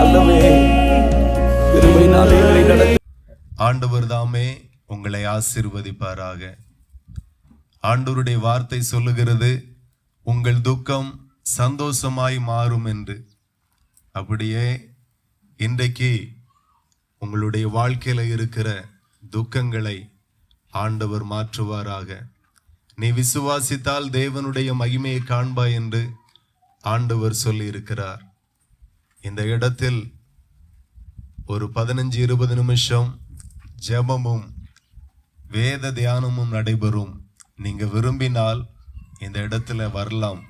ஆண்டவே கிருபையினாலே எங்களை நடத்து. ஆண்டவர் தாமே உங்களை ஆசீர்வதிப்பாராக. ஆண்டவருடைய வார்த்தை சொல்லுகிறது, உங்கள் துக்கம் சந்தோஷமாய் மாறும் என்று. அப்படியே இன்றைக்கு உங்களுடைய வாழ்க்கையில இருக்கிற துக்கங்களை ஆண்டவர் மாற்றுவாராக. நீ விசுவாசித்தால் தேவனுடைய மகிமையை காண்பாய் என்று ஆண்டவர் சொல்லி இருக்கிறார். இந்த இடத்தில் ஒரு 15-20 நிமிஷம் ஜெபமும் வேத தியானமும் நடைபெறும். நீங்க விரும்பினால் இந்த இடத்துல வரலாம்.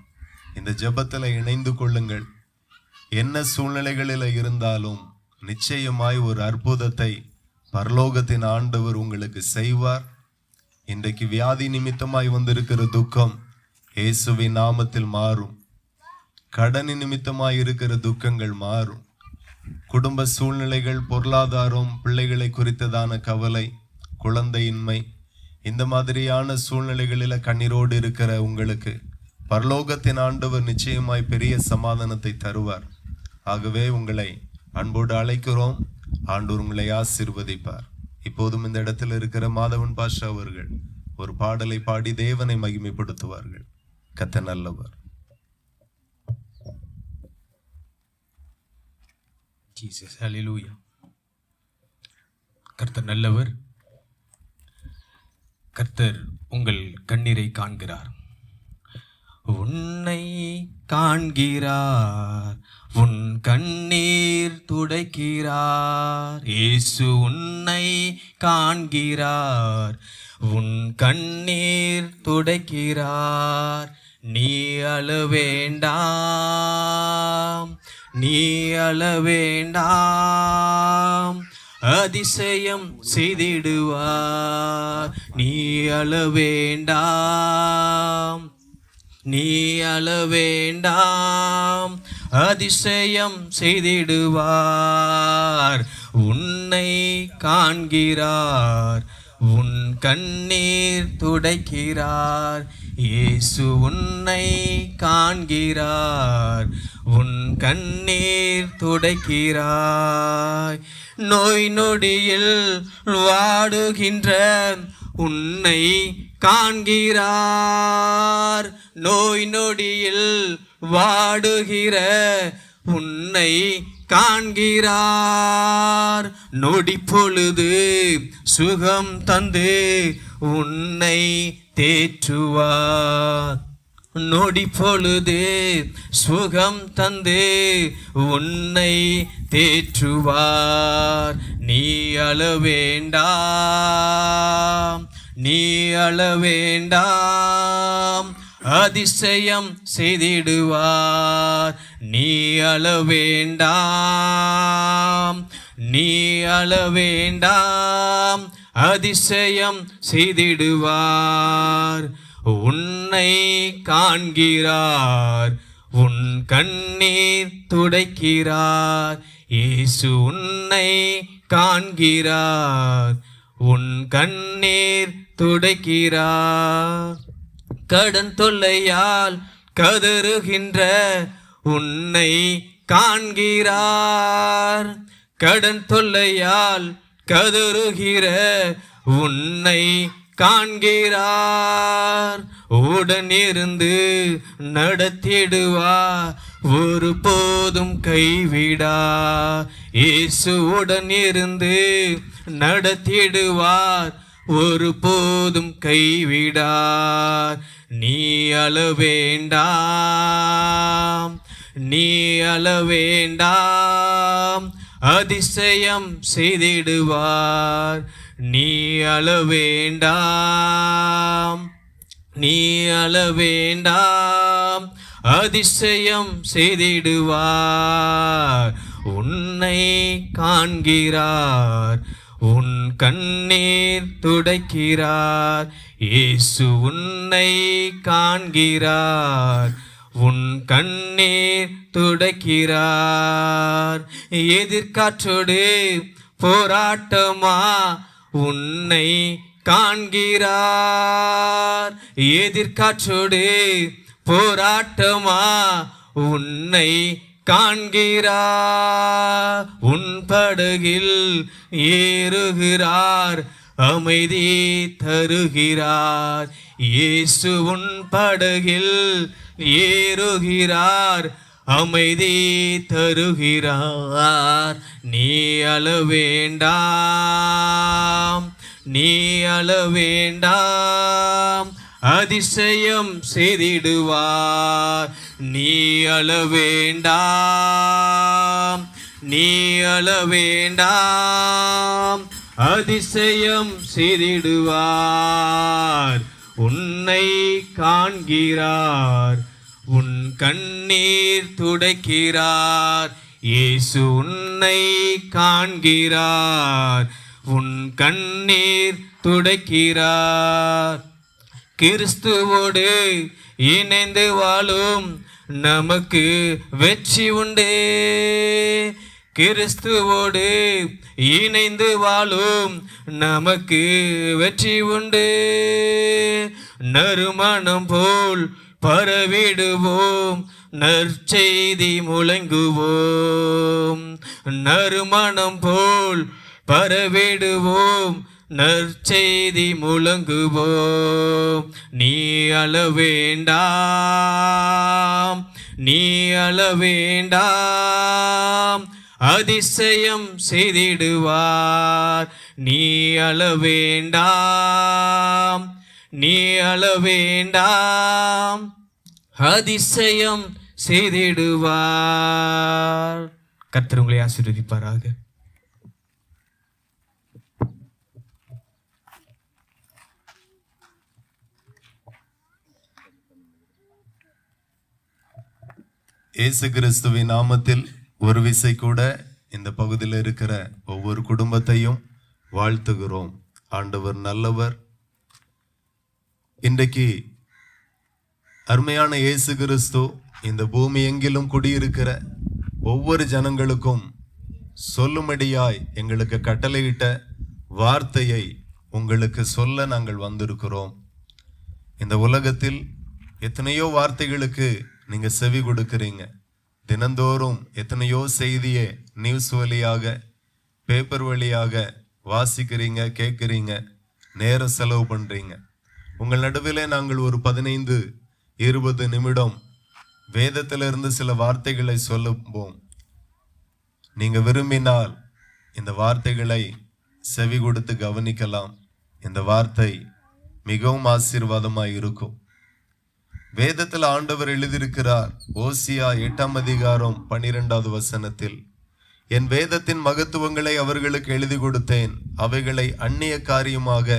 இந்த ஜெபத்தில் இணைந்து கொள்ளுங்கள். என்ன சூழ்நிலைகளில் இருந்தாலும் நிச்சயமாய் ஒரு அற்புதத்தை பரலோகத்தின் ஆண்டவர் உங்களுக்கு செய்வார். இன்றைக்கு வியாதி நிமித்தமாய் வந்திருக்கிற துக்கம் இயேசுவின் நாமத்தில் மாறும். கடனின் நிமித்தமாய் இருக்கிற துக்கங்கள் மாறும். குடும்ப சூழ்நிலைகள், பொருளாதாரம், பிள்ளைகளை குறித்ததான கவலை, குழந்தையின்மை, இந்த மாதிரியான சூழ்நிலைகளில் கண்ணீரோடு இருக்கிற உங்களுக்கு பரலோகத்தின் ஆண்டவர் நிச்சயமாய் பெரிய சமாதானத்தை தருவார். ஆகவே உங்களை அன்போடு அழைக்கிறோம். ஆண்டவர் உங்களை ஆசீர்வதிப்பார். இப்போதும் இந்த இடத்தில் இருக்கிற மாதவன் பாஷா அவர்கள் ஒரு பாடலை பாடி தேவனை மகிமைப்படுத்துவார்கள். கர்த்தர் நல்லவர். ஜீசஸ், ஹல்லேலூயா. கர்த்தர் நல்லவர். கர்த்தர் உங்கள் கண்ணீரை காண்கிறார். உன்னை காண்கிறார், உன் கண்ணீர் துடைக்கிறார். இயேசு உன்னை காண்கிறார், உன் கண்ணீர் துடைக்கிறார். நீ அழ வேண்டாம், நீ அழ வேண்டாம், அதிசயம் செய்திடுவார். நீ அழ வேண்டாம், நீ அழ வேண்டாம், அதிசயம் செய்திடுவார். உன்னை காண்கிறார், உன் கண்ணீர் துடைக்கிறார். இயேசு உன்னை காண்கிறார், உன் கண்ணீர் துடைக்கிறார். நோய் நொடியில் வாடுகின்ற உன்னை காண்கிறார், நோய் நொடியில் வாடுகிற உன்னை காண்கிறார். நொடி பொழுது சுகம் தந்து உன்னை தேற்றுவார். நொடி பொழுது சுகம் தந்து உன்னை தேற்றுவார். நீ அழ வேண்டாம், நீ அழ வேண்டாம், அதிசயம் செய்திடுவார். நீ அழ வேண்டாம், நீ அழ வேண்டாம், அதிசயம் செய்திடுவார். உன்னை காண்கிறார், உன் கண்ணீர் துடைக்கிறார். இயேசு உன்னை காண்கிறார், உன் கண்ணீர் துடைக்கிறார். கடன் தொல்லையால் கதறுகின்ற உன்னை காண்கிறார், கடன் தொல்லையால் கதறுகிற உன்னை காண்கிறார். உடன் இருந்து நடத்திடுவார், ஒரு போதும் கைவிடா. இயேசு உடன் இருந்து நடத்திடுவார், ஒரு போதும் கைவிடார். நீ அழ வேண்டாம், நீ அழ வேண்டாம், அதிசயம் செய்திடுவார். நீ அழ வேண்டாம், நீ அழ வேண்டாம், அதிசயம் செய்திடுவார். உன்னை காண்கிறார், உன் கண்ணீர் துடைக்கிறார். இயேசு உன்னை காண்கிறார், உன் கண்ணீர் துடைக்கிறார். எதிர்காற்றோடு போராட்டமா உன்னை காண்கிறார். எதிர்காற்றோடு போராட்டமா உன்னை காண்கிறார். உன் படகில் ஏறுகிறார், அமைதி தருகிறார். இயேசு உன் படகில் ஏறுகிறார், அமைதி தருகிறார். நீ அழ வேண்டாம், நீ அழ வேண்டாம், அதிசயம் செய்திடுவார். நீ அழ வேண்டாம், நீ அழ வேண்டாம், அதிசயம் செய்திடுவார். உன்னை காண்கிறார், உன் கண்ணீர் துடைக்கிறார். இயேசு உன்னை காண்கிறார், உன் கண்ணீர் துடைக்கிறார். கிறிஸ்துவோடு இணைந்து வாழும் நமக்கு வெற்றி உண்டு. கிறிஸ்துவோடு இணைந்து வாழும் நமக்கு வெற்றி உண்டு. நறுமணம் போல் பரவிடுவோம், நற்செய்தி முழங்குவோம். நறுமணம் போல் பரவிடுவோம், நற்செய்தி முழங்குவோம். நீ அழ வேண்டாம், நீ அழ வேண்டாம், அதிசயம் செய்திடுவார். நீ அழ வேண்டாம், நீ அழ வேண்டாம், அதிசயம் செய்திடுவார். கர்த்தர் உங்களை ஆசீர்வதிப்பாராக. இயேசு கிறிஸ்துவின் நாமத்தில் ஒரு விசை கூட இந்த பகுதியில் இருக்கிற ஒவ்வொரு குடும்பத்தையும் வாழ்த்துகிறோம். ஆண்டவர் நல்லவர். இன்றைக்கு அருமையான இயேசு கிறிஸ்து இந்த பூமி எங்கிலும் குடியிருக்கிற ஒவ்வொரு ஜனங்களுக்கும் சொல்லும்படியாய் எங்களுக்கு கட்டளையிட்ட வார்த்தையை உங்களுக்கு சொல்ல நாங்கள் வந்திருக்கிறோம். இந்த உலகத்தில் எத்தனையோ வார்த்தைகளுக்கு நீங்க செவி கொடுக்கிறீங்க. தினந்தோறும் எத்தனையோ செய்தியை நியூஸ் வழியாக, பேப்பர் வழியாக வாசிக்கிறீங்க, கேட்குறீங்க, நேரம் செலவு பண்றீங்க. உங்கள் நடுவிலே நாங்கள் ஒரு 15-20 நிமிடம் வேதத்திலிருந்து சில வார்த்தைகளை சொல்லுவோம். நீங்க விரும்பினால் இந்த வார்த்தைகளை செவி கொடுத்து கவனிக்கலாம். இந்த வார்த்தை மிகவும் ஆசீர்வாதமாய் இருக்கும். வேதத்தில் ஆண்டவர் எழுதியிருக்கிறார். ஓசியா 8ஆம் அதிகாரம் 12வது வசனத்தில், என் வேதத்தின் மகத்துவங்களை அவர்களுக்கு எழுதி கொடுத்தேன், அவைகளை அந்நிய காரியமாக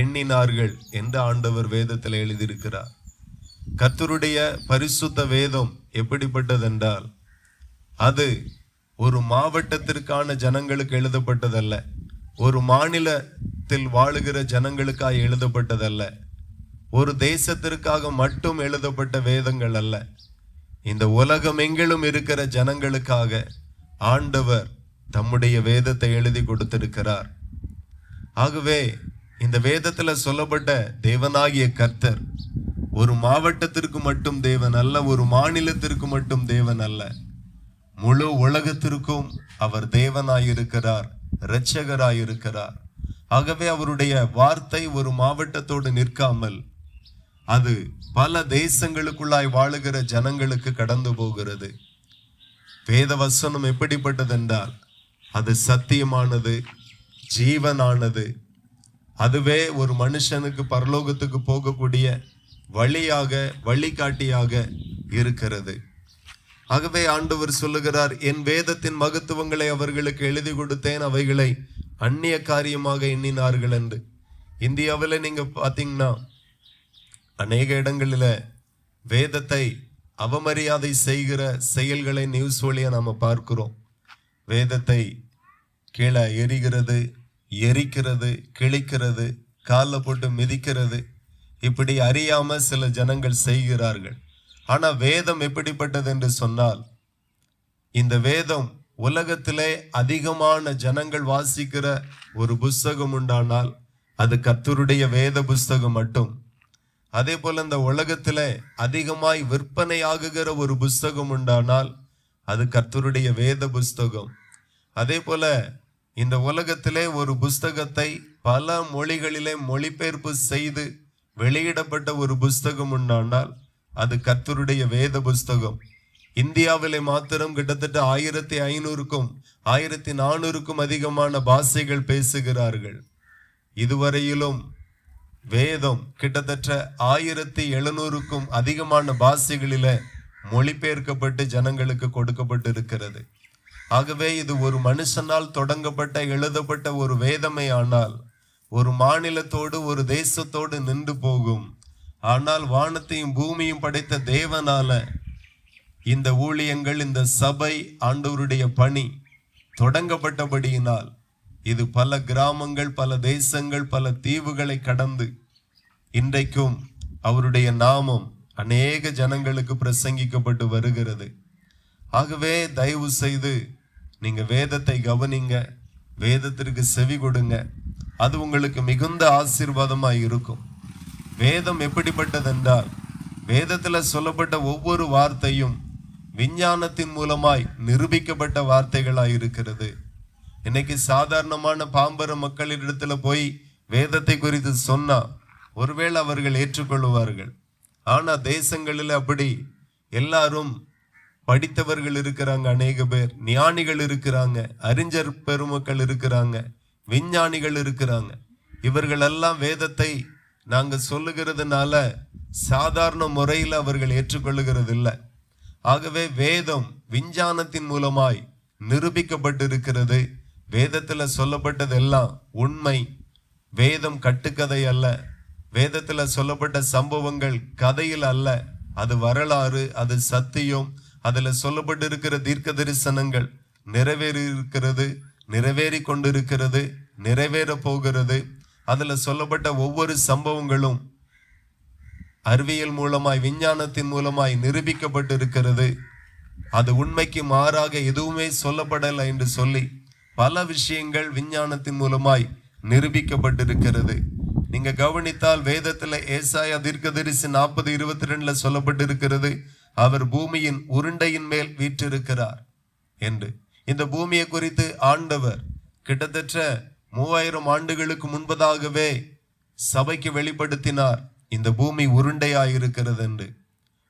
எண்ணினார்கள் என்று ஆண்டவர் வேதத்தில் எழுதியிருக்கிறார். கர்த்தருடைய பரிசுத்த வேதம் எப்படிப்பட்டதென்றால், அது ஒரு மாவட்டத்திற்கான ஜனங்களுக்கு எழுதப்பட்டதல்ல, ஒரு மாநிலத்தில் வாழுகிற ஜனங்களுக்காக எழுதப்பட்டதல்ல, ஒரு தேசத்திற்காக மட்டும் எழுதப்பட்ட வேதங்கள் அல்ல. இந்த உலகம் எங்கிலும் இருக்கிற ஜனங்களுக்காக ஆண்டவர் தம்முடைய வேதத்தை எழுதி கொடுத்திருக்கிறார். ஆகவே இந்த வேதத்துல சொல்லப்பட்ட தேவனாகிய கர்த்தர் ஒரு மாவட்டத்திற்கு மட்டும் தேவன் அல்ல, ஒரு மாநிலத்திற்கு மட்டும் தேவன் அல்ல, முழு உலகத்திற்கும் அவர் தேவனாயிருக்கிறார், இரட்சகராயிருக்கிறார். ஆகவே அவருடைய வார்த்தை ஒரு மாவட்டத்தோடு நிற்காமல் அது பல தேசங்களுக்குள்ளாய் வாழுகிற ஜனங்களுக்கு கடந்து போகிறது. வேத வசனம் எப்படிப்பட்டதென்றால் அது சத்தியமானது, ஜீவனானது. அதுவே ஒரு மனுஷனுக்கு பரலோகத்துக்கு போகக்கூடிய வழியாக, வழிகாட்டியாக இருக்கிறது. ஆகவே ஆண்டவர் சொல்லுகிறார், என் வேதத்தின் மகத்துவங்களை அவர்களுக்கு எழுதி கொடுத்தேன், அவைகளை அந்நிய காரியமாக எண்ணினார்கள் என்று. இந்தியாவில் நீங்க பாத்தீங்கன்னா அநேக இடங்களில் வேதத்தை அவமரியாதை செய்கிற செயல்களை நியூஸ் வழியா நாம பார்க்கிறோம். வேதத்தை கீழே எரிகிறது, எரிக்கிறது, கிழிக்கிறது, காலில் போட்டு மிதிக்கிறது, இப்படி அறியாம சில ஜனங்கள் செய்கிறார்கள். ஆனா வேதம் எப்படிப்பட்டது என்று சொன்னால், இந்த வேதம் உலகத்திலே அதிகமான ஜனங்கள் வாசிக்கிற ஒரு புஸ்தகம் உண்டானால் அது கர்த்தருடைய வேத புஸ்தகம் மட்டும். அதே போல இந்த உலகத்திலே அதிகமாய் விற்பனை ஆகுகிற ஒரு புஸ்தகம் உண்டானால் அது கர்த்தருடைய வேத புஸ்தகம். அதே போல இந்த உலகத்திலே ஒரு புஸ்தகத்தை பல மொழிகளிலே மொழிபெயர்ப்பு செய்து வெளியிடப்பட்ட ஒரு புஸ்தகம் உண்டானால் அது கர்த்தருடைய வேத புஸ்தகம். இந்தியாவிலே மாத்திரம் கிட்டத்தட்ட 1500க்கும் 1400க்கும் அதிகமான பாஷைகள் பேசுகிறார்கள். இதுவரையிலும் வேதம் கிட்டத்தட்ட 1700க்கும் அதிகமான பாஷைகளில மொழிபெயர்க்கப்பட்டு ஜனங்களுக்கு கொடுக்கப்பட்டு இருக்கிறது. ஆகவே இது ஒரு மனுஷனால் தொடங்கப்பட்ட எழுதப்பட்ட ஒரு வேதமே ஆனால் ஒரு மாநிலத்தோடு ஒரு தேசத்தோடு நின்று போகும். ஆனால் வானத்தையும் பூமியும் படைத்த தேவனால இந்த ஊழியங்கள், இந்த சபை, ஆண்டவருடைய பணி தொடங்கப்பட்டபடியினால் இது பல கிராமங்கள், பல தேசங்கள், பல தீவுகளை கடந்து இன்றைக்கும் அவருடைய நாமம் அநேக ஜனங்களுக்கு பிரசங்கிக்கப்பட்டு வருகிறது. ஆகவே தயவு செய்து நீங்க வேதத்தை கவனிங்க, வேதத்திற்கு செவி கொடுங்க. அது உங்களுக்கு மிகுந்த ஆசீர்வாதமாய் இருக்கும். வேதம் எப்படிப்பட்டதென்றால் வேதத்துல சொல்லப்பட்ட ஒவ்வொரு வார்த்தையும் விஞ்ஞானத்தின் மூலமாய் நிரூபிக்கப்பட்ட வார்த்தைகளாய் இருக்கிறது. இன்னைக்கு சாதாரணமான பாம்பர மக்களிடத்துல போய் வேதத்தை குறித்து சொன்னா ஒருவேளை அவர்கள் ஏற்றுக்கொள்வார்கள். ஆனா தேசங்களில் அப்படி எல்லாரும் படித்தவர்கள் இருக்கிறாங்க, அநேக பேர் ஞானிகள் இருக்கிறாங்க, அறிஞர் பெருமக்கள் இருக்கிறாங்க, விஞ்ஞானிகள் இருக்கிறாங்க. இவர்கள் எல்லாம் வேதத்தை நாங்க சொல்லுகிறதுனால சாதாரண முறையில் அவர்கள் ஏற்றுக்கொள்ளுகிறது இல்லை. ஆகவே வேதம் விஞ்ஞானத்தின் மூலமாய் நிரூபிக்கப்பட்டிருக்கிறது. வேதத்துல சொல்லப்பட்டதெல்லாம் உண்மை. வேதம் கட்டுக்கதை அல்ல. வேதத்துல சொல்லப்பட்ட சம்பவங்கள் கதையில் அல்ல, அது வரலாறு, அது சத்தியம். அதுல சொல்லப்பட்டிருக்கிற தீர்க்க தரிசனங்கள் நிறைவேறி இருக்கிறது, நிறைவேறி கொண்டிருக்கிறது, நிறைவேற போகிறது. அதுல சொல்லப்பட்ட ஒவ்வொரு சம்பவங்களும் அறிவியல் மூலமாய், விஞ்ஞானத்தின் மூலமாய் நிரூபிக்கப்பட்டிருக்கிறது. அது உண்மைக்கு மாறாக எதுவுமே சொல்லப்படலை என்று சொல்லி பல விஷயங்கள் விஞ்ஞானத்தின் மூலமாய் நிரூபிக்கப்பட்டிருக்கிறது. நீங்க கவனித்தால் வேதத்துல ஏசாயா தீர்க்கதரிசி 40:22 சொல்லப்பட்டிருக்கிறது, அவர் பூமியின் உருண்டையின் மேல் வீற்றிருக்கிறார் என்று. இந்த பூமியை குறித்து ஆண்டவர் கிட்டத்தட்ட 3000 ஆண்டுகளுக்கு முன்பதாகவே சபைக்கு வெளிப்படுத்தினார், இந்த பூமி உருண்டையாயிருக்கிறது என்று.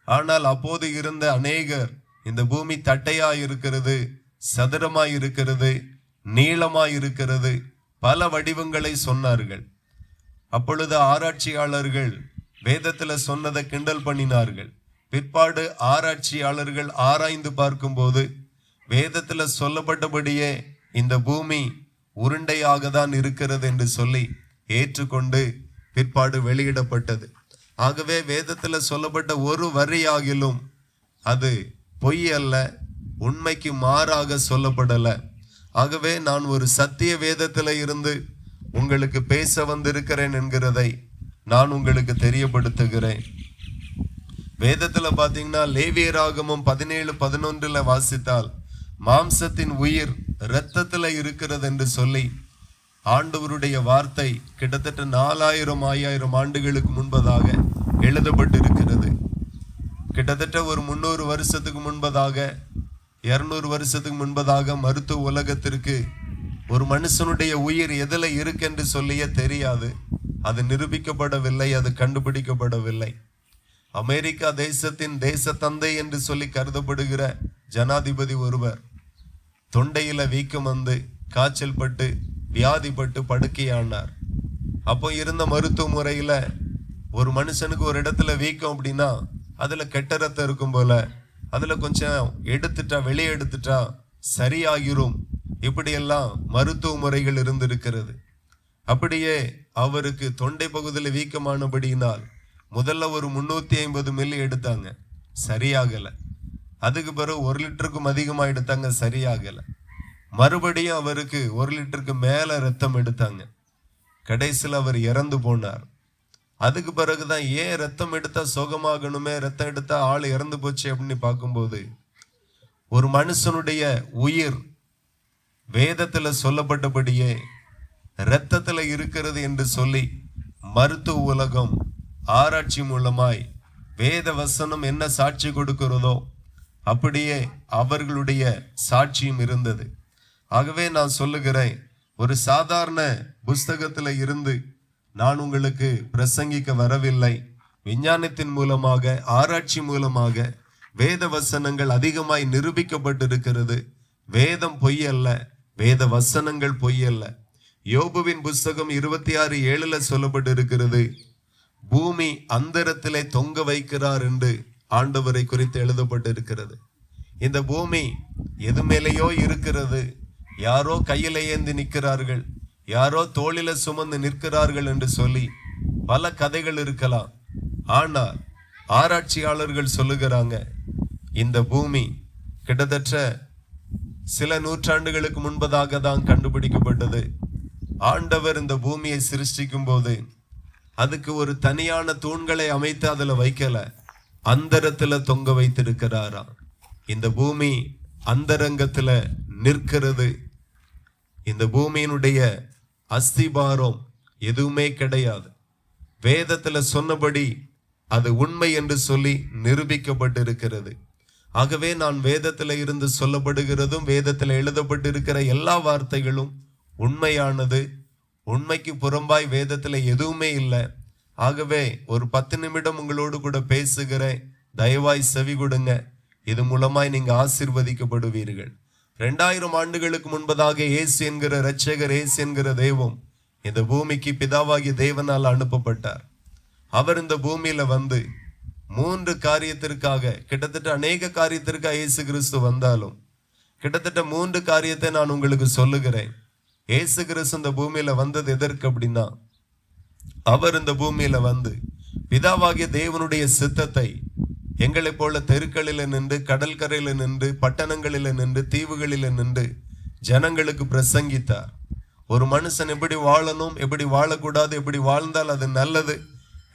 ஆனால் அப்போது இருந்த அநேகர் இந்த பூமி தட்டையாயிருக்கிறது, சதுரமாயிருக்கிறது, நீளமாயிருக்கிறது, பல வடிவங்களை சொன்னார்கள். அப்பொழுது ஆராய்ச்சியாளர்கள் வேதத்துல சொன்னதை கிண்டல் பண்ணினார்கள். பிற்பாடு ஆராய்ச்சியாளர்கள் ஆராய்ந்து பார்க்கும்போது வேதத்துல சொல்லப்பட்டபடியே இந்த பூமி உருண்டையாக தான் இருக்கிறது என்று சொல்லி ஏற்றுக்கொண்டு பிற்பாடு வெளியிடப்பட்டது. ஆகவே வேதத்துல சொல்லப்பட்ட ஒரு வரியாகிலும் அது பொய் அல்ல, உண்மைக்கு மாறாக சொல்லப்படல. ஆகவே நான் ஒரு சத்திய வேதத்துல இருந்து உங்களுக்கு பேச வந்திருக்கிறேன் என்கிறதை நான் உங்களுக்கு தெரியப்படுத்துகிறேன். வேதத்துல பாத்தீங்கன்னா லேவியராகமம் 17:11 வாசித்தால் மாம்சத்தின் உயிர் இரத்தத்துல இருக்கிறது என்று சொல்லி ஆண்டவருடைய வார்த்தை கிட்டத்தட்ட 4000-5000 ஆண்டுகளுக்கு முன்பதாக எழுதப்பட்டிருக்கிறது. கிட்டத்தட்ட ஒரு 300 வருஷத்துக்கு முன்பதாக, 200 வருஷத்துக்கு முன்பதாக மருத்துவ உலகத்திற்கு ஒரு மனுஷனுடைய உயிர் எதுல இருக்கு என்று சொல்லியே தெரியாது. அது நிரூபிக்கப்படவில்லை, அது கண்டுபிடிக்கப்படவில்லை. அமெரிக்கா தேசத்தின் தேச தந்தை என்று சொல்லி கருதப்படுகிற ஜனாதிபதி ஒருவர் தொண்டையில வீக்கம் வந்து காய்ச்சல் பட்டு வியாதிப்பட்டு படுக்கையானார். அப்போ இருந்த மருத்துவ முறையில ஒரு மனுஷனுக்கு ஒரு இடத்துல வீக்கம் அப்படின்னா அதுல கெட்ட ரத்தம் இருக்கும் போல, அதுல கொஞ்சம் எடுத்துட்டா, வெளியே எடுத்துட்டா சரியாகிரும், இப்படியெல்லாம் மருத்துவ முறைகள் இருந்திருக்கிறது. அப்படியே அவருக்கு தொண்டை பகுதியில் வீக்கமானபடியினால் முதல்ல ஒரு 350 மில்லி எடுத்தாங்க, சரியாகல. அதுக்கு பிறகு 1 லிட்டருக்கும் அதிகமா எடுத்தாங்க, சரியாகல. மறுபடியும் அவருக்கு 1 லிட்டருக்கு மேல ரத்தம் எடுத்தாங்க. கடைசியில் அவர் இறந்து போனார். அதுக்கு பிறகுதான் ஏன் ரத்தம் எடுத்தா சுகமாகணுமே, ரத்தம் எடுத்தா ஆள் இறந்து போச்சு அப்படின்னு பார்க்கும்போது ஒரு மனுஷனுடைய உயிர் வேதத்துல சொல்லப்பட்டபடியே இரத்தத்துல இருக்கிறது என்று சொல்லி மருத்துவ உலகம் ஆராய்ச்சி மூலமாய் வேத வசனம் என்ன சாட்சி கொடுக்கிறதோ அப்படியே அவர்களுடைய சாட்சியும் இருந்தது. ஆகவே நான் சொல்லுகிறேன், ஒரு சாதாரண புஸ்தகத்துல இருந்து நான் உங்களுக்கு பிரசங்கிக்க வரவில்லை. விஞ்ஞானத்தின் மூலமாக, ஆராய்ச்சி மூலமாக வேத வசனங்கள் அதிகமாய் நிரூபிக்கப்பட்டிருக்கிறது. வேதம் பொய்யல்ல, வேத வசனங்கள் பொய்யல்ல. யோபுவின் புஸ்தகம் 26:7 சொல்லப்பட்டு இருக்கிறது, பூமி அந்தரத்திலே தொங்க வைக்கிறார் என்று ஆண்டவரை குறித்து எழுதப்பட்டு இருக்கிறது. இந்த பூமி எது மேலேயோ இருக்கிறது, யாரோ கையில ஏந்தி நிற்கிறார்கள், யாரோ தோளில சுமந்து நிற்கிறார்கள் என்று சொல்லி பல கதைகள் இருக்கலாம். ஆனால் ஆராய்ச்சியாளர்கள் சொல்லுகிறாங்க, இந்த பூமி கிட்டத்தட்ட சில நூற்றாண்டுகளுக்கு முன்பதாக தான் கண்டுபிடிக்கப்பட்டது. ஆண்டவர் இந்த பூமியை சிருஷ்டிக்கும் போது அதுக்கு ஒரு தனியான தூண்களை அமைத்து அதுல வைக்கல, அந்தரத்துல தொங்க வைத்திருக்கிறாரா. இந்த பூமி அந்தரங்கத்துல நிற்கிறது. இந்த பூமியினுடைய அஸ்திபாரம் எதுவுமே கிடையாது. வேதத்துல சொன்னபடி அது உண்மை என்று சொல்லி நிரூபிக்கப்பட்டிருக்கிறது. ஆகவே நான் வேதத்துல இருந்து சொல்லப்படுகிறதும் வேதத்துல எழுதப்பட்டிருக்கிற எல்லா வார்த்தைகளும் உண்மையானது. உண்மைக்கு புறம்பாய் வேதத்துல எதுவுமே இல்லை. ஆகவே ஒரு 10 நிமிடம் உங்களோடு கூட பேசுகிறேன், தயவாய் செவி கொடுங்க. இது மூலமாய் நீங்க ஆசீர்வதிக்கப்படுவீர்கள். 2000 ஆண்டுகளுக்கு முன்பதாக இயேசு என்கிற இரட்சகர், இயேசு என்கிற தெய்வம் இந்த பூமிக்கு பிதாவாகிய தேவனால் அனுப்பப்பட்டார். அவர் இந்த பூமியில வந்து 3 காரியத்திற்காக, கிட்டத்தட்ட அநேக காரியத்திற்காக இயேசு கிறிஸ்து வந்தாலும் கிட்டத்தட்ட 3 காரியத்தை நான் உங்களுக்கு சொல்லுகிறேன். இயேசு கிறிஸ்து இந்த பூமியில வந்தது எதற்கு அப்படின்னா, அவர் இந்த பூமியில வந்து பிதாவாகிய தேவனுடைய சித்தத்தை எங்களை போல தெருக்களில நின்று, கடற்கரையில நின்று, பட்டணங்களில நின்று, தீவுகளில நின்று ஜனங்களுக்கு பிரசங்கித்தார். ஒரு மனுஷன் எப்படி வாழணும், எப்படி வாழக்கூடாது, எப்படி வாழ்ந்தால் அது நல்லது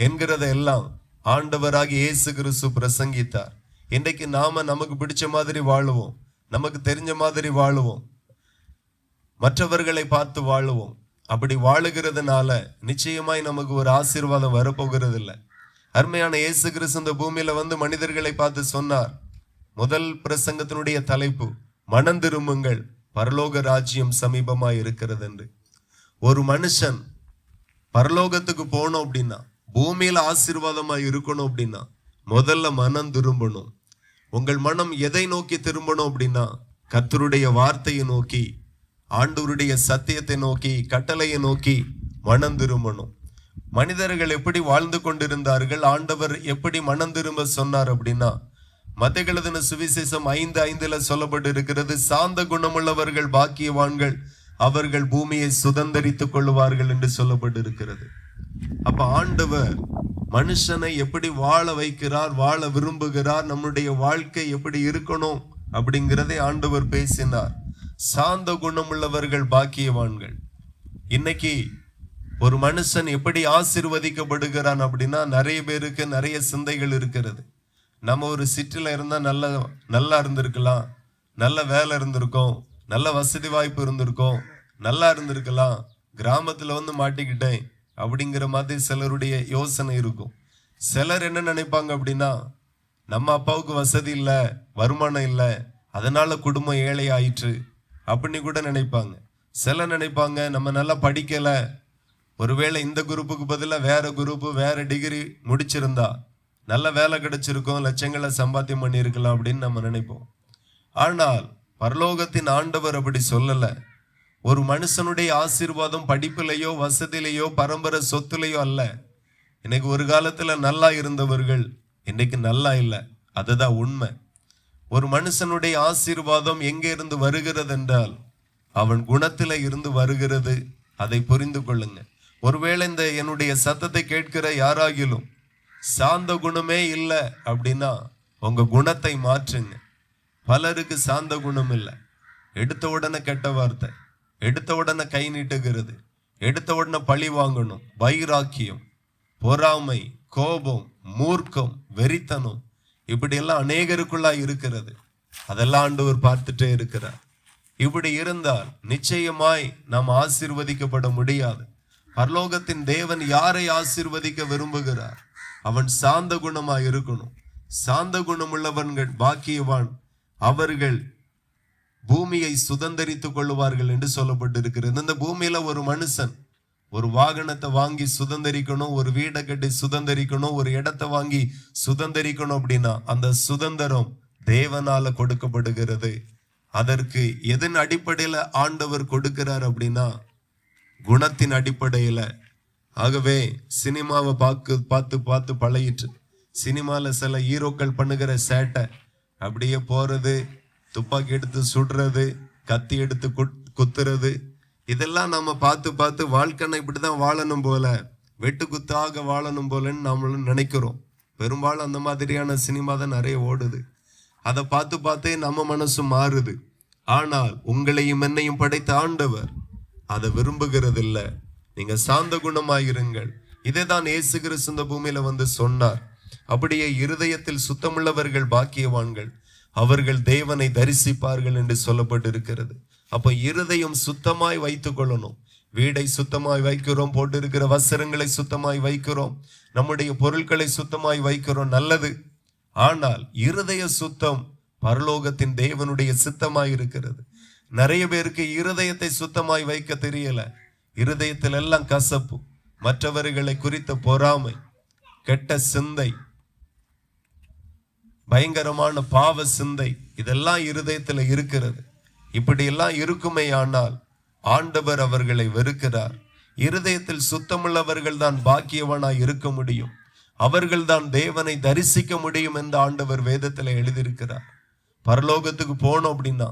என்கிறத எல்லாம் ஆண்டவராகிய இயேசு கிறிஸ்து பிரசங்கித்தார். இன்றைக்கு நாம நமக்கு பிடிச்ச மாதிரி வாழுவோம், நமக்கு தெரிஞ்ச மாதிரி வாழுவோம், மற்றவர்களை பார்த்து வாழுவோம். அப்படி வாழுகிறதுனால நிச்சயமாய் நமக்கு ஒரு ஆசீர்வாதம் வரப்போகிறது இல்லை. அருமையான இயேசு கிறிஸ்து இந்த பூமியில வந்து மனிதர்களை பார்த்து சொன்னார். முதல் பிரசங்கத்தினுடைய தலைப்பு, மனம் திரும்புங்கள், பரலோக ராஜ்யம் சமீபமாய் இருக்கிறது என்று. ஒரு மனுஷன் பரலோகத்துக்கு போகணும் அப்படின்னா, பூமியில ஆசீர்வாதமாய் இருக்கணும் அப்படின்னா முதல்ல மனம் திரும்பணும். உங்கள் மனம் எதை நோக்கி திரும்பணும் அப்படின்னா, கர்த்தருடைய வார்த்தையை நோக்கி, ஆண்டவருடைய சத்தியத்தை நோக்கி, கட்டளையை நோக்கி மனம் திரும்பணும். மனிதர்கள் எப்படி வாழ்ந்து கொண்டிருந்தார்கள், ஆண்டவர் எப்படி மனம் திரும்ப சொன்னார் அப்படின்னா, மத்தேயு எழுதின சுவிசேஷம் 5:5 சொல்லப்பட்டு இருக்கிறது, சாந்த குணமுள்ளவர்கள் பாக்கியவான்கள், அவர்கள் பூமியை சுதந்தரித்துக் கொள்வார்கள் என்று சொல்லப்பட்டு இருக்கிறது. அப்ப ஆண்டவர் மனுஷனை எப்படி வாழ வைக்கிறார், வாழ விரும்புகிறார், நம்முடைய வாழ்க்கை எப்படி இருக்கணும் அப்படிங்கிறதை ஆண்டவர் பேசினார். சாந்த குணமுள்ளவர்கள் பாக்கியவான்கள். இன்னைக்கு ஒரு மனுஷன் எப்படி ஆசீர்வதிக்கப்படுகிறான் அப்படின்னா, நிறைய பேருக்கு நிறைய சிந்தைகள் இருக்கிறது. நம்ம ஒரு சிட்டில இருந்தா நல்லா இருந்திருக்கலாம், நல்ல வேலை இருந்திருக்கோம், நல்ல வசதி வாய்ப்பு இருந்திருக்கோம், நல்லா இருந்திருக்கலாம், கிராமத்துல வந்து மாட்டிக்கிட்டேன் அப்படிங்கிற மாதிரி சிலருடைய யோசனை இருக்கும். சிலர் என்ன நினைப்பாங்க அப்படின்னா, நம்ம அப்பாவுக்கு வசதி இல்லை, வருமானம் இல்லை, அதனால குடும்பம் ஏழை ஆயிற்று அப்படின்னு கூட நினைப்பாங்க. சிலர் நினைப்பாங்க, நம்ம நல்லா படிக்கல, ஒருவேளை இந்த குரூப்புக்கு பதிலாக வேற குரூப்பு, வேற டிகிரி முடிச்சிருந்தா நல்ல வேலை கிடைச்சிருக்கும், லட்சங்களை சம்பாத்தியம் பண்ணியிருக்கலாம் அப்படின்னு நம்ம நினைப்போம். ஆனால் பரலோகத்தின் ஆண்டவர் அப்படி சொல்லல. ஒரு மனுஷனுடைய ஆசீர்வாதம் படிப்பிலையோ, வசதியிலையோ, பரம்பரை சொத்துலையோ அல்ல. இன்னைக்கு ஒரு காலத்துல நல்லா இருந்தவர்கள் இன்னைக்கு நல்லா இல்லை, அதுதான் உண்மை. ஒரு மனுஷனுடைய ஆசீர்வாதம் எங்கே இருந்து வருகிறது என்றால் அவன் குணத்தில இருந்து வருகிறது. அதை புரிந்து கொள்ளுங்க. ஒருவேளை இந்த என்னுடைய சத்தத்தை கேட்கிற யாராகிலும் சாந்த குணமே இல்லை அப்படின்னா உங்க குணத்தை மாற்றுங்க. பலருக்கு சாந்த குணம் இல்லை. எடுத்த உடனே கெட்ட வார்த்தை, எடுத்த உடனே கை நீட்டுகிறது, எடுத்த உடனே பழி வாங்கணும், வைராக்கியம், பொறாமை, கோபம், மூர்க்கம், வெறித்தனம், இப்படி எல்லாம் அநேகருக்குள்ளா இருக்கிறது. அதெல்லாம் ஆண்டவர் பார்த்துட்டே இருக்கிறார். இப்படி இருந்தால் நிச்சயமாய் நாம் ஆசீர்வதிக்கப்பட முடியாது. பரலோகத்தின் தேவன் யாரை ஆசீர்வதிக்க விரும்புகிறார்? அவன் சாந்த குணமாய் இருக்கணும். சாந்த குணம் உள்ளவன்கள் பாக்கியவான், அவர்கள் பூமியை சுதந்தரித்துக் கொள்ளுவார்கள் என்று சொல்லப்பட்டிருக்கிறது. இந்த பூமியில ஒரு மனுஷன் ஒரு வாகனத்தை வாங்கி சுதந்தரிக்கணும், ஒரு வீடை கட்டி சுதந்தரிக்கணும், ஒரு இடத்தை வாங்கி சுதந்தரிக்கணும் அப்படின்னா அந்த சுதந்திரம் தேவனால கொடுக்கப்படுகிறது. அதற்கு எதன் அடிப்படையில ஆண்டவர் கொடுக்கிறார் அப்படின்னா குணத்தின் அடிப்படையில. ஆகவே சினிமாவை பார்த்து பார்த்து பழகிட்டு, சினிமால சில ஹீரோக்கள் பண்ணுகிற சேட்டை, அப்படியே போறது, துப்பாக்கி எடுத்து சுடுறது, கத்தி எடுத்து குத்துறது, இதெல்லாம் நம்ம பார்த்து பார்த்து வாழ்க்கைன்னா இப்படிதான் வாழணும் போல, வெட்டு குத்தாக வாழணும் போலன்னு நம்மளும் நினைக்கிறோம். பெரும்பாலும் அந்த மாதிரியான சினிமா தான் நிறைய ஓடுது. அதை பார்த்து பார்த்தே நம்ம மனசு மாறுது. ஆனால் உங்களையும் என்னையும் படைத்த ஆண்டவர் அதை விரும்புகிறது இல்ல. நீங்க சாந்த குணமாயிருங்கள். இதை தான் இயேசு கிறிஸ்து இந்த பூமியில வந்து சொன்னார். அப்படியே இருதயத்தில் சுத்தமுள்ளவர்கள் பாக்கியவான்கள், அவர்கள் தேவனை தரிசிப்பார்கள் என்று சொல்லப்பட்டிருக்கிறது. அப்ப இருதயம் சுத்தமாய் வைத்துக் கொள்ளணும். வீடை சுத்தமாய் வைக்கிறோம், போட்டிருக்கிற வஸ்திரங்களை சுத்தமாய் வைக்கிறோம், நம்முடைய பொருட்களை சுத்தமாய் வைக்கிறோம், நல்லது. ஆனால் இருதய சுத்தம் பரலோகத்தின் தேவனுடைய சித்தமாய் இருக்கிறது. நிறைய பேருக்கு இருதயத்தை சுத்தமாய் வைக்க தெரியல. இருதயத்தில் எல்லாம் கசப்பு, மற்றவர்களை குறித்த பொறாமை, கெட்ட சிந்தை, பயங்கரமான பாவ சிந்தை, இதெல்லாம் இருதயத்தில் இருக்கிறது. இப்படி எல்லாம் இருக்குமே ஆனால் ஆண்டவர் அவர்களை வெறுக்கிறார். இருதயத்தில் சுத்தமுள்ளவர்கள் தான் பாக்கியவனாய் இருக்க முடியும், அவர்கள் தான் தேவனை தரிசிக்க முடியும் என்று ஆண்டவர் வேதத்தில் எழுதியிருக்கிறார். பரலோகத்துக்கு போனோம் அப்படின்னா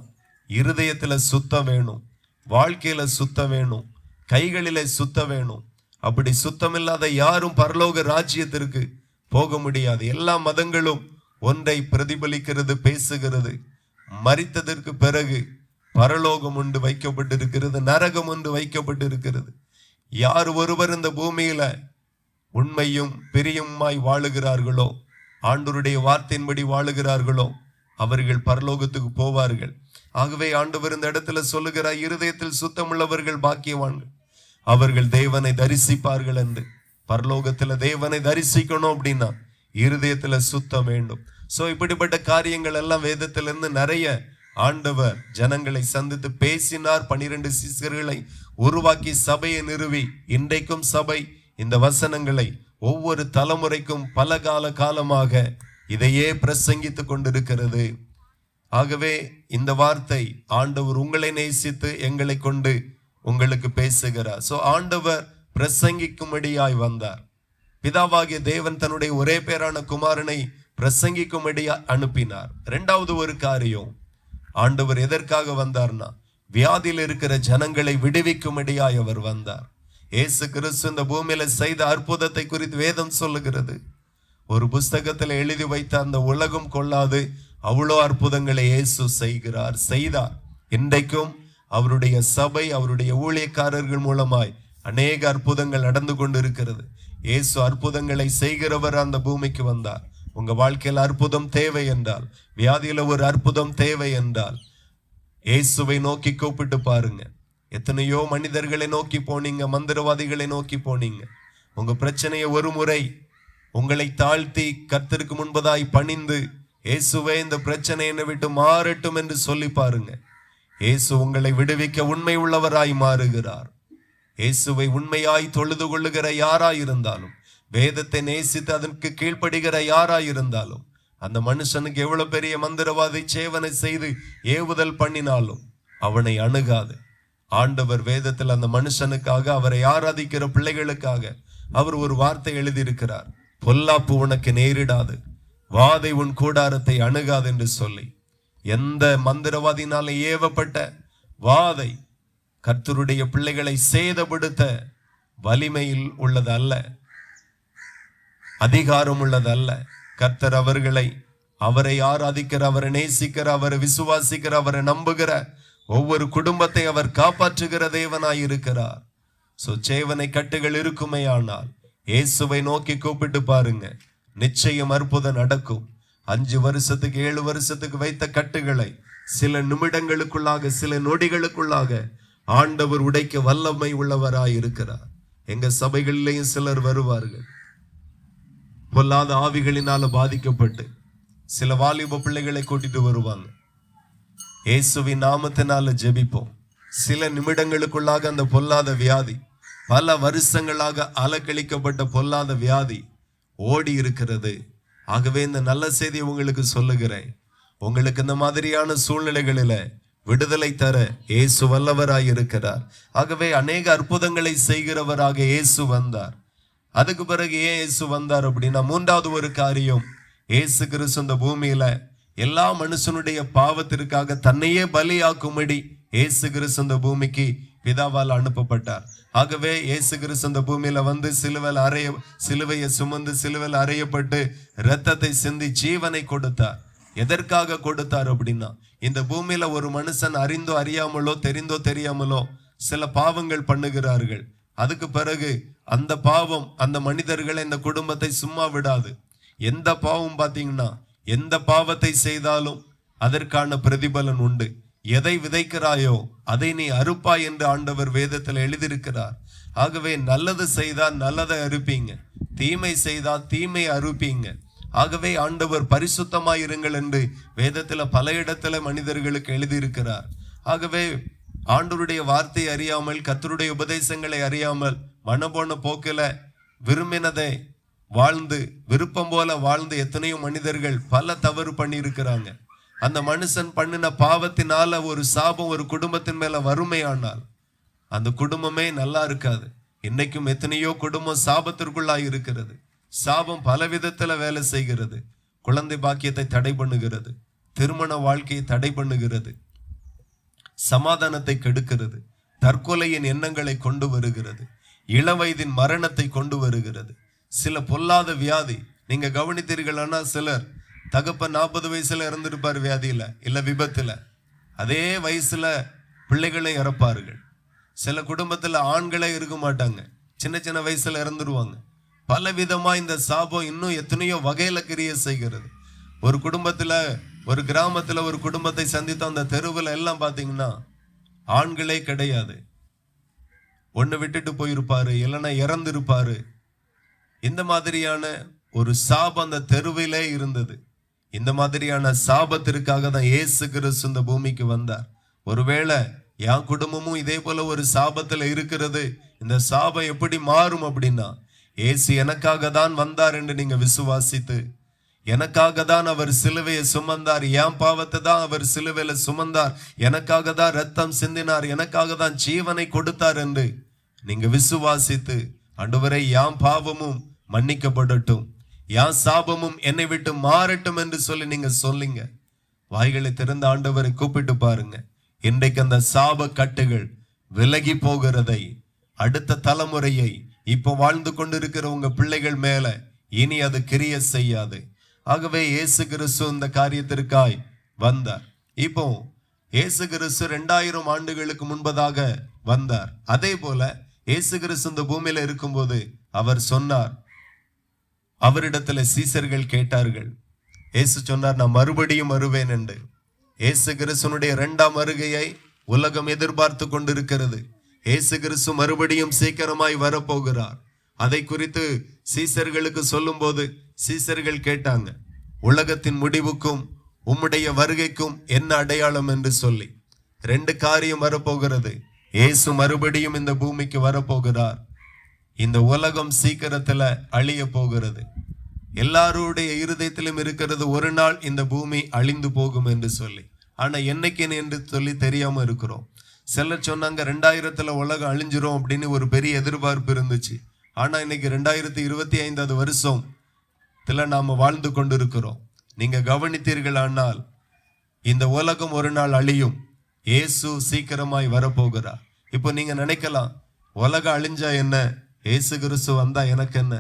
இருதயத்துல சுத்தம் வேணும், வாழ்க்கையில சுத்தம் வேணும், கைகளில சுத்தம் வேணும். அப்படி சுத்தமில்லாத யாரும் பரலோக ராஜ்யத்திற்கு போக முடியாது. எல்லா மதங்களும் ஒன்றை பிரதிபலிக்கிறது, பேசுகிறது. மரித்ததற்கு பிறகு பரலோகம் ஒன்று வைக்கப்பட்டிருக்கிறது, நரகம் ஒன்று வைக்கப்பட்டிருக்கிறது. யார் ஒருவர் இந்த பூமியில உண்மையும் பிரியமாய் வாழுகிறார்களோ, ஆண்டவருடைய வார்த்தையின்படி வாழுகிறார்களோ, அவர்கள் பரலோகத்துக்கு போவார்கள். ஆகவே ஆண்டவர் இந்த இடத்துல சொல்லுகிறார், இருதயத்தில் சுத்தமுள்ளவர்கள் பாக்கியவான்கள், அவர்கள் தேவனை தரிசிப்பார்கள் என்று. பரலோகத்துல தேவனை தரிசிக்கணும் அப்படின்னா இருதயத்துல சுத்தம் வேண்டும். சோ இப்படிப்பட்ட காரியங்கள் எல்லாம் வேதத்திலிருந்து நிறைய ஆண்டவர் ஜனங்களை சந்தித்து பேசினார். 12 சீசர்களை உருவாக்கி சபையை நிறுவி இன்றைக்கும் சபை இந்த வசனங்களை ஒவ்வொரு தலைமுறைக்கும் பல காலமாக இதையே பிரசங்கித்து கொண்டிருக்கிறது. ஆகவே இந்த வார்த்தை ஆண்டவர் உங்களை நேசித்து எங்களை கொண்டு உங்களுக்கு பேசுகிறார். சோ ஆண்டவர் பிரசங்கிக்கும்படியாய் வந்தார். பிதாவாகிய தேவன் தன்னுடைய ஒரே பேரான குமாரனை பிரசங்கிக்கும்படியாய் அனுப்பினார். இரண்டாவது ஒரு காரியம், ஆண்டவர் எதற்காக வந்தார்னா வியாதியில் இருக்கிற ஜனங்களை விடுவிக்கும்படியாய் அவர் வந்தார். இயேசு கிறிஸ்து இந்த பூமியில செய்த அற்புதத்தை குறித்து வேதம் சொல்லுகிறது. ஒரு புஸ்தகத்தில் எழுதி வைத்த அந்த உலகம் கொள்ளாது அவ்வளோ அற்புதங்களை இயேசு செய்தார். இன்றைக்கும் அவருடைய சபை, அவருடைய ஊழியக்காரர்கள் மூலமாய் அநேக அற்புதங்கள் நடந்து கொண்டு இருக்கிறது. இயேசு அற்புதங்களை செய்கிறவர் அந்த பூமிக்கு வந்தார். உங்க வாழ்க்கையில் அற்புதம் தேவை என்றால், வியாதியில ஒரு அற்புதம் தேவை என்றால், இயேசுவை நோக்கி கூப்பிட்டு பாருங்க. எத்தனையோ மனிதர்களை நோக்கி போனீங்க, மந்திரவாதிகளை நோக்கி போனீங்க. உங்க பிரச்சனையை ஒரு முறை உங்களை தாழ்த்தி கர்த்தருக்கு முன்பதாய் பணிந்து, இயேசுவே இந்த பிரச்சனை என்னை விட்டு மாறட்டும் என்று சொல்லி பாருங்க. இயேசு உங்களை விடுவிக்க உண்மை உள்ளவராய் மாறுகிறார். இயேசுவை உண்மையாய் தொழுது கொள்ளுகிற யாராயிருந்தாலும், வேதத்தை நேசித்து அதற்கு கீழ்ப்படுகிற யாராயிருந்தாலும், அந்த மனுஷனுக்கு எவ்வளவு பெரிய மந்திரவாதி சேவனை செய்து ஏவுதல் பண்ணினாலும் அவனை அணுகாது. ஆண்டவர் வேதத்தில் அந்த மனுஷனுக்காக, அவரை ஆராதிக்கிற பிள்ளைகளுக்காக அவர் ஒரு வார்த்தை எழுதியிருக்கிறார். பொல்லாப்பு உனக்கு நேரிடாது, வாதை உன் கூடாரத்தை அணுகாது என்று சொல்லி. எந்த மந்திரவாதினால ஏவப்பட்ட வாதை கர்த்தருடைய பிள்ளைகளை சேதப்படுத்த வலிமையில் உள்ளது அல்ல, அதிகாரம் உள்ளது அல்ல. கர்த்தர் அவரை ஆராதிக்கிற, அவரை நேசிக்கிற, அவரை விசுவாசிக்கிற, அவரை நம்புகிற ஒவ்வொரு குடும்பத்தை அவர் காப்பாற்றுகிற தேவனாய் இருக்கிறார். சோ சேவனை கட்டுகள் இருக்குமே ஆனால் இயேசுவை நோக்கி கூப்பிட்டு பாருங்க, நிச்சயம் அற்புதம் நடக்கும். 5 வருஷத்துக்கு 7 வருஷத்துக்கு வைத்த கட்டுகளை சில நிமிடங்களுக்குள்ளாக, சில நொடிகளுக்குள்ளாக ஆண்டவர் உடைக்க வல்லமை உள்ளவராய் இருக்கிறார். எங்க சபைகளிலேயும் சிலர் வருவார்கள், பொல்லாத ஆவிகளினால பாதிக்கப்பட்டு சில வாலிப பிள்ளைகளை கூட்டிட்டு வருவாங்க. இயேசுவின் நாமத்தினால ஜெபிப்போம். சில நிமிடங்களுக்குள்ளாக அந்த பொல்லாத வியாதி, பல வருஷங்களாக அலக்கழிக்கப்பட்ட பொல்லாத வியாதி ஓடி இருக்கிறது. ஆகவே இந்த நல்ல செய்தி உங்களுக்கு சொல்லுகிறேன். உங்களுக்கு இந்த மாதிரியான சூழ்நிலைகளில விடுதலை தர இயேசு வல்லவராய் இருக்கிறார். ஆகவே அநேக அற்புதங்களை செய்கிறவராக இயேசு வந்தார். அதுக்கு பிறகு ஏன் இயேசு வந்தார் அப்படின்னா, மூன்றாவது ஒரு காரியம், இயேசு கிறிஸ்து இந்த பூமியில எல்லா மனுஷனுடைய பாவத்திற்காக தன்னையே பலியாக்கும்படி இயேசு கிறிஸ்து இந்த பூமிக்கு பிதாவால் அனுப்பப்பட்டார். ஆகவே இயேசு கிறிஸ்து இந்த பூமியில வந்து சிலுவையை சுமந்து சிலுவையில் அறையப்பட்டு இரத்தத்தை சிந்தி ஜீவனை கொடுத்தார். எதற்காக கொடுத்தார் அப்படின்னா, இந்த பூமியில ஒரு மனுஷன் அறிந்தோ அறியாமலோ தெரிந்தோ தெரியாமலோ சில பாவங்கள் பண்ணுகிறார்கள். அதுக்கு பிறகு அந்த பாவம் அந்த மனிதர்களை இந்த குடும்பத்தை சும்மா விடாது. எந்த பாவம் பார்த்தீங்கன்னா, எந்த பாவத்தை செய்தாலும் அதற்கான பிரதிபலன் உண்டு. எதை விதைக்கிறாயோ அதை நீ அறுப்பாய் என்று ஆண்டவர் வேதத்தில் எழுதியிருக்கிறார். ஆகவே நல்லது செய்தா நல்லதை அறுப்பீங்க, தீமை செய்தா தீமை அறுப்பீங்க. ஆகவே ஆண்டவர் பரிசுத்தமாய் இருங்கள் என்று வேதத்துல பல இடத்துல மனிதர்களுக்கு எழுதியிருக்கிறார். ஆகவே ஆண்டவருடைய வார்த்தை அறியாமல், கர்த்தருடைய உபதேசங்களை அறியாமல், மனம்போன போக்கில விரும்பினதை வாழ்ந்து விருப்பம் போல வாழ்ந்து எத்தனையோ மனிதர்கள் பல தவறு பண்ணி இருக்கிறாங்க. அந்த மனுஷன் பண்ணின பாவத்தினால ஒரு சாபம் ஒரு குடும்பத்தின் மேல வறுமையானால் அந்த குடும்பமே நல்லா இருக்காது. இன்னைக்கும் எத்தனையோ குடும்பம் சாபத்திற்குள்ளாய் இருக்கிறது. சாபம் பல விதத்துல வேலை செய்கிறது. குழந்தை பாக்கியத்தை தடை பண்ணுகிறது, திருமண வாழ்க்கையை தடை பண்ணுகிறது, சமாதானத்தை கெடுக்கிறது, தற்கொலையின் எண்ணங்களை கொண்டு வருகிறது, இளவயதின் மரணத்தை கொண்டு வருகிறது. சில பொல்லாத வியாதி நீங்க கவனித்தீர்களானா, சிலர் தகப்பன் 40 வயசுல இறந்திருப்பார் வியாதியில இல்ல விபத்துல. அதே வயசுல பிள்ளைகளை இறப்பார்கள். சில குடும்பத்துல ஆண்களே இருக்க மாட்டாங்க, சின்ன சின்ன வயசுல இறந்துருவாங்க. பல விதமா இந்த சாபம் இன்னும் எத்தனையோ வகையில கிரியை செய்கிறது. ஒரு குடும்பத்துல ஒரு கிராமத்துல ஒரு குடும்பத்தை சந்தித்த அந்த தெருவில் எல்லாம் பாத்தீங்கன்னா ஆண்களே கிடையாது. ஒண்ணு விட்டுட்டு போயிருப்பாரு, இல்லைன்னா இறந்திருப்பாரு. இந்த மாதிரியான ஒரு சாபம் அந்த தெருவிலே இருந்தது. இந்த மாதிரியான சாபத்திற்காக தான் இயேசு கிறிஸ்து இந்த பூமிக்கு வந்தார். ஒருவேளை என் குடும்பமும் இதே போல ஒரு சாபத்துல இருக்கிறது, இந்த சாபம் எப்படி மாறும் அப்படின்னா, இயேசு எனக்காக தான் வந்தார் என்று நீங்க விசுவாசித்து, எனக்காக தான் அவர் சிலுவையை சுமந்தார், என் பாவத்தை தான் அவர் சிலுவையில சுமந்தார், எனக்காக தான் ரத்தம் சிந்தினார், எனக்காக தான் ஜீவனை கொடுத்தார் என்று நீங்க விசுவாசித்து, ஆண்டவரே என் பாவமும் மன்னிக்கப்படட்டும், என் சாபமும் என்னை விட்டு மாறட்டும் என்று சொல்லி நீங்க சொல்லிங்க. வாய்களை திறந்த ஆண்டவரை கூப்பிட்டு பாருங்க. இன்றைக்கு அந்த சாப கட்டுகள் விலகி போகிறதை, அடுத்த தலைமுறையை இப்போ வாழ்ந்து கொண்டிருக்கிற உங்க பிள்ளைகள் மேல இனி அது கிரிய செய்யாது. ஆகவே இயேசு கிறிஸ்து இந்த காரியத்திற்காய் வந்தார். இப்போ இயேசு கிறிஸ்து 2000 ஆண்டுகளுக்கு முன்பதாக வந்தார். அதே போல இயேசு கிறிஸ்து இந்த பூமியில இருக்கும்போது அவர் சொன்னார். அவரிடத்துல சீசர்கள் கேட்டார்கள். இயேசு சொன்னார், நான் மறுபடியும் வருவேன் என்று. இயேசு கிறிஸ்துனுடைய 2ஆம் வருகையை உலகம் எதிர்பார்த்து கொண்டிருக்கிறது. இயேசு கிறிஸ்து மறுபடியும் சீக்கிரமாய் வரப்போகிறார். அதை குறித்து சீசர்களுக்கு சொல்லும் போது சீசர்கள் கேட்டாங்க, உலகத்தின் முடிவுக்கும் உம்முடைய வருகைக்கும் என்ன அடையாளம் என்று சொல்லி. 2 காரியம் வரப்போகிறது. இயேசு மறுபடியும் இந்த பூமிக்கு வரப்போகிறார். இந்த உலகம் சீக்கிரத்துல அழிய போகிறது. எல்லாருடைய இருதயத்திலும் இருக்கிறது, ஒரு நாள் இந்த பூமி அழிந்து போகும் என்று சொல்லி. ஆனா என்னைக்கு என்று சொல்லி தெரியாம இருக்கிறோம். சிலர் சொன்னாங்க 2000 உலகம் அழிஞ்சிரும் அப்படின்னு ஒரு பெரிய எதிர்பார்ப்பு இருந்துச்சு. ஆனா இன்னைக்கு 2025 வருஷத்துல நாம வாழ்ந்து கொண்டிருக்கிறோம். நீங்க கவனித்தீர்கள், ஆனால் இந்த உலகம் ஒரு நாள் அழியும், இயேசு சீக்கிரமாய் வரப்போகிறார். இப்போ நீங்க நினைக்கலாம், உலகம் அழிஞ்சா என்ன, இயேசு கிறிஸ்து வந்தா எனக்கு என்ன,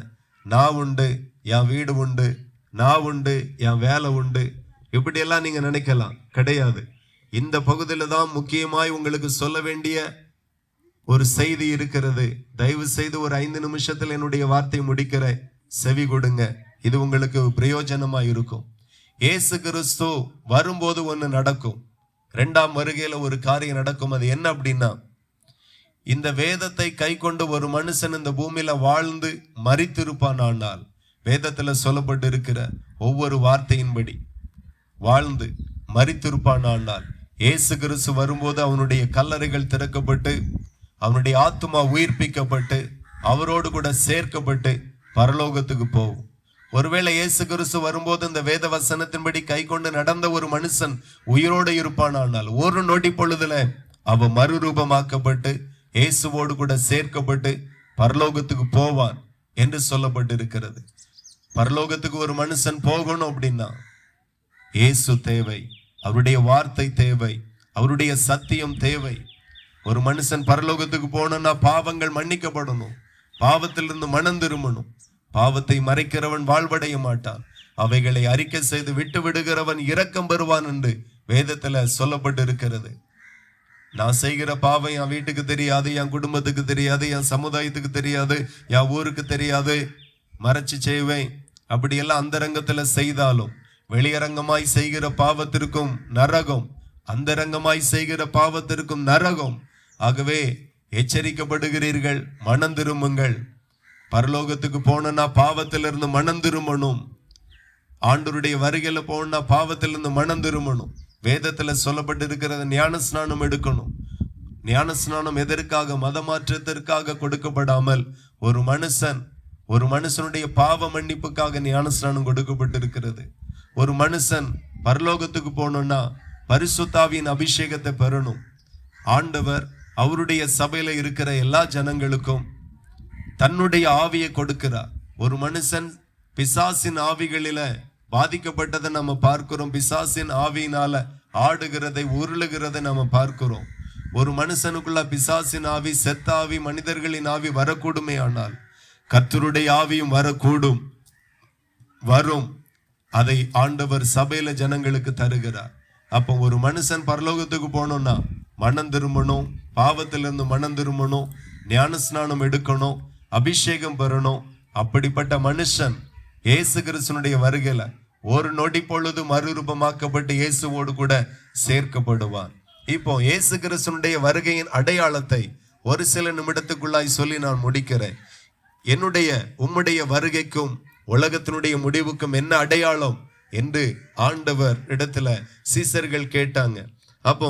நான் உண்டு, என் வீடு உண்டு, நான் உண்டு, என் வேலை உண்டு, இப்படியெல்லாம் நீங்க நினைக்கலாம். கிடையாது. இந்த பகுதியில தான் முக்கியமாய் உங்களுக்கு சொல்ல வேண்டிய ஒரு செய்தி இருக்கிறது. தயவு செய்து ஒரு 5 நிமிஷத்தில் என்னுடைய வார்த்தையை முடிக்கிற செவி கொடுங்க. இது உங்களுக்கு பிரயோஜனமா இருக்கும். இயேசு கிறிஸ்து வரும்போது ஒண்ணு நடக்கும். 2ஆம் வருகையில ஒரு காரியம் நடக்கும். அது என்ன அப்படின்னா, இந்த வேதத்தை கை கொண்டு ஒரு மனுஷன் இந்த பூமியில வாழ்ந்து மரித்திருப்பானால், வேதத்துல சொல்லப்பட்டு இருக்கிற ஒவ்வொரு வார்த்தையின்படி வாழ்ந்து மரித்திருப்பானால் இயேசு கிறிஸ்து வரும்போது அவனுடைய கல்லறைகள் திறக்கப்பட்டு அவனுடைய ஆத்துமா உயிர்ப்பிக்கப்பட்டு அவரோடு கூட சேர்க்கப்பட்டு பரலோகத்துக்கு போகும். ஒருவேளை இயேசு கிறிஸ்து வரும்போது இந்த வேத வசனத்தின்படி கை கொண்டு நடந்த ஒரு மனுஷன் உயிரோடு இருப்பானால் ஒரு நொடி பொழுதுல அவன் மறுரூபமாக்கப்பட்டு இயேசுவோடு கூட சேர்க்கப்பட்டு பரலோகத்துக்கு போவான் என்று சொல்லப்பட்டு இருக்கிறது. பரலோகத்துக்கு ஒரு மனுஷன் போகணும் அப்படின்னா இயேசு தேவை, அவருடைய வார்த்தை தேவை, அவருடைய சத்தியம் தேவை. ஒரு மனுஷன் பரலோகத்துக்கு போகணும்னா பாவங்கள் மன்னிக்கப்படணும், பாவத்திலிருந்து மனம் திரும்பணும். பாவத்தை மறைக்கிறவன் வாழ்வடைய மாட்டான், அவைகளை அறிக்கை செய்து விட்டு விடுகிறவன் இரக்கம் பெறுவான் என்று வேதத்துல சொல்லப்பட்டு இருக்கிறது. நான் செய்கிற பாவம் என் வீட்டுக்கு தெரியாது, என் குடும்பத்துக்கு தெரியாது, என் சமுதாயத்துக்கு தெரியாது, என் ஊருக்கு தெரியாது, மறைச்சு செய்வேன். அப்படியெல்லாம் அந்தரங்கத்துல செய்தாலும் வெளியரங்கமாய் செய்கிற பாவத்திற்கும் நரகம், அந்தரங்கமாய் செய்கிற பாவத்திற்கும் நரகம். ஆகவே எச்சரிக்கப்படுகிறீர்கள், மனம் திரும்புங்கள். பரலோகத்துக்கு போனா பாவத்திலிருந்து மனம் திரும்பணும். ஆண்டவருடைய வருகையில போனா பாவத்திலிருந்து மனம் திரும்பணும். வேதத்துல சொல்லப்பட்டு இருக்கிறது ஞான ஸ்நானம் எடுக்கணும். ஞான ஸ்நானம் எதற்காக? மதமாற்றத்திற்காக கொடுக்கப்படாமல் ஒரு மனுஷனுடைய பாவ மன்னிப்புக்காக ஞான ஸ்நானம் கொடுக்கப்பட்டிருக்கிறது. ஒரு மனுஷன் பரலோகத்துக்கு போகணும்னா பரிசுத்தாவியின் அபிஷேகத்தை பெறணும். ஆண்டவர் அவருடைய சபையில இருக்கிற எல்லா ஜனங்களுக்கும் தன்னுடைய ஆவியை கொடுக்கிறார். ஒரு மனுஷன் பிசாசின் ஆவிகளில பாதிக்கப்பட்டதை நம்ம பார்க்கிறோம். பிசாசின் ஆவியினால ஆடுகிறதை உருளுகிறதை நம்ம பார்க்கிறோம். ஒரு மனுஷனுக்குள்ள பிசாசின் ஆவி, செத்த ஆவி, மனிதர்களின் ஆவி வரக்கூடுமே, ஆனால் கர்த்தருடைய ஆவியும் வரக்கூடும், வரும். அதை ஆண்டவர் சபையில ஜனங்களுக்கு தருகிறார். அப்போ ஒரு மனுஷன் பரலோகத்துக்கு போகணும்னா மனம் திரும்பணும், பாவத்திலிருந்து மனம் திரும்பணும், ஞான ஸ்நானம் எடுக்கணும், அபிஷேகம் பெறணும். அப்படிப்பட்ட மனுஷன் இயேசு கிறிஸ்துனுடைய வருகையில ஒரு நொடி பொழுது மறுரூபமாக்கப்பட்டு இயேசுவோடு கூட சேர்க்கப்படுவான். இப்போ இயேசு கிறிஸ்துனுடைய வருகையின் அடையாளத்தை ஒரு சில நிமிடத்துக்குள்ளாய் சொல்லி நான் முடிக்கிறேன். உம்முடைய வருகைக்கும் உலகத்தினுடைய முடிவுக்கும் என்ன அடையாளம் என்று ஆண்டவர் இடத்துல சீசர்கள் கேட்டாங்க. அப்போ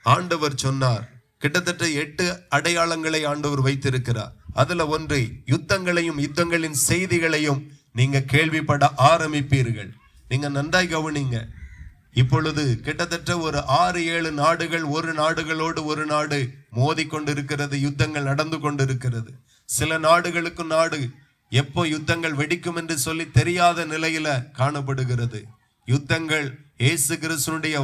ஆண்டவர் சொன்னார், கிட்டத்தட்ட 8 அடையாளங்களை ஆண்டவர் வைத்திருக்கிறார். அதுல ஒன்று, யுத்தங்களையும் யுத்தங்களின் செய்திகளையும் நீங்க கேள்விப்பட ஆரம்பிப்பீர்கள். நீங்க நன்றாய் கவனிங்க. இப்பொழுது கிட்டத்தட்ட ஒரு 6-7 நாடுகள் ஒரு நாடுகளோடு ஒரு நாடு மோதி கொண்டிருக்கிறது, யுத்தங்கள் நடந்து கொண்டிருக்கிறது. சில நாடுகளுக்கு நாடு எப்போ யுத்தங்கள் வெடிக்கும் என்று சொல்லி தெரியாத நிலையில காணப்படுகிறது. யுத்தங்கள் இயேசு கிறிஸ்துனுடைய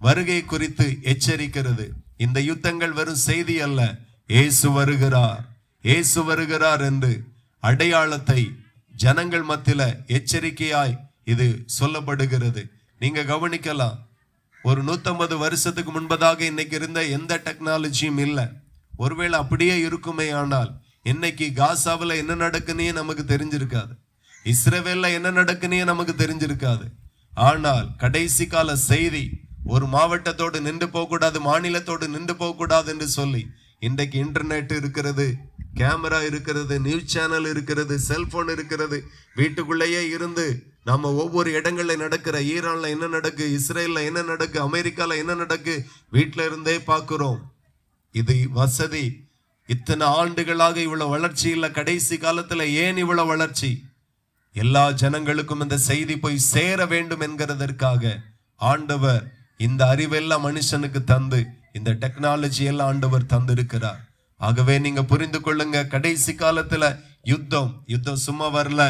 வருகை குறித்து எச்சரிக்கிறது. இந்த யுத்தங்கள் வெறும் செய்தி அல்ல, இயேசு வருகிறார், இயேசு வருகிறார் என்று அடையாளத்தை ஜனங்கள் மத்தியில எச்சரிக்கையாய் இது சொல்லப்படுகிறது. நீங்க கவனிக்கலாம். ஒரு 150 வருஷத்துக்கு முன்பதாக இன்னைக்கு இருந்த எந்த டெக்னாலஜியும் இல்லை. ஒருவேளை அப்படியே இருக்குமே, ஆனால் இன்னைக்கு காசாவில் என்ன நடக்குன்னே நமக்கு தெரிஞ்சிருக்காது, இஸ்ரவேல்ல என்ன நடக்குன்னே நமக்கு தெரிஞ்சிருக்காது. ஆனால் கடைசி கால செய்தி ஒரு மாவட்டத்தோடு நின்று போகக்கூடாது, மாநிலத்தோடு நின்று போகக்கூடாது என்று சொல்லி இன்றைக்கு இன்டர்நெட் இருக்கிறது, கேமரா இருக்கிறது, நியூஸ் சேனல் இருக்கிறது, செல்போன் இருக்கிறது. வீட்டுக்குள்ளேயே இருந்து நம்ம ஒவ்வொரு இடங்கள்ல நடக்கிற, ஈரான்ல என்ன நடக்கு, இஸ்ரேல்ல என்ன நடக்கு, அமெரிக்கால என்ன நடக்கு, வீட்டுல இருந்தே பார்க்கிறோம். இது வசதி. இத்தனை ஆண்டுகளாக இவ்வளவு வளர்ச்சி இல்லை, கடைசி காலத்துல ஏன் இவ்வளவு வளர்ச்சி? எல்லா ஜனங்களுக்கும் இந்த செய்தி போய் சேர வேண்டும் என்கிறதற்காக ஆண்டவர் இந்த அறிவெல்லாம் மனுஷனுக்கு தந்து, இந்த டெக்னாலஜி எல்லாம் ஆண்டவர் தந்திருக்கிறார். ஆகவே நீங்க புரிந்து கொள்ளுங்க, கடைசி காலத்துல யுத்தம் சும்மா வரல.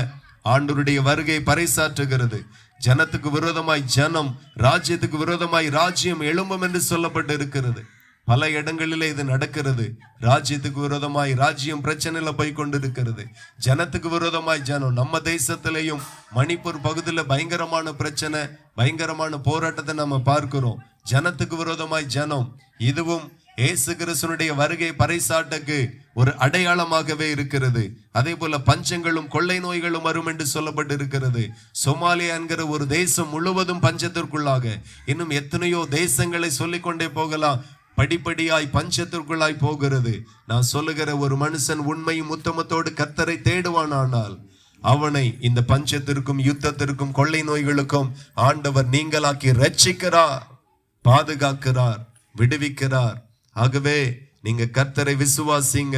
ஆண்டவருடைய வருகை பறைசாற்றுகிறது. ஜனத்துக்கு விரோதமாய் ஜனம், ராஜ்யத்துக்கு விரோதமாய் ராஜ்யம் எழும்பும் என்று சொல்லப்பட்டு இருக்கிறது. பல இடங்களிலே இது நடக்கிறது. ராஜ்யத்துக்கு விரோதமாய் ராஜ்யம் பிரச்சனையில போய் கொண்டிருக்கிறது. ஜனத்துக்கு விரோதமாய் ஜனம். நம்ம தேசத்திலேயும் மணிப்பூர் பகுதியில் பயங்கரமான பிரச்சனை, பயங்கரமான போராட்டத்தை நம்ம பார்க்கிறோம். ஜனத்துக்கு விரோதமாய் ஜனம். இதுவும் இயேசு கிறிஸ்துவினுடைய வருகை பறைசாட்டுக்கு ஒரு அடையாளமாகவே இருக்கிறது. அதே போல பஞ்சங்களும் கொள்ளை நோய்களும் வரும் என்று சொல்லப்பட்டு இருக்கிறது. சோமாலியா என்கிற ஒரு தேசம் முழுவதும் பஞ்சத்திற்குள்ளாக, இன்னும் எத்தனையோ தேசங்களை சொல்லிக்கொண்டே போகலாம், படிப்படியாய் பஞ்சத்திற்குள்ளாய் போகிறது. நான் சொல்லுகிற ஒரு மனுஷன் உண்மையும் உத்தமத்தோடு கர்த்தரை தேடுவானானால் அவனை இந்த பஞ்சத்திற்கும் யுத்தத்திற்கும் கொள்ளை நோய்களுக்கும் ஆண்டவர் நீங்களாக்கி ரட்சிக்கிறார். பாதுகாக்கிறார், விடுவிக்கிறார். ஆகவே நீங்க கர்த்தரை விசுவாசிங்க,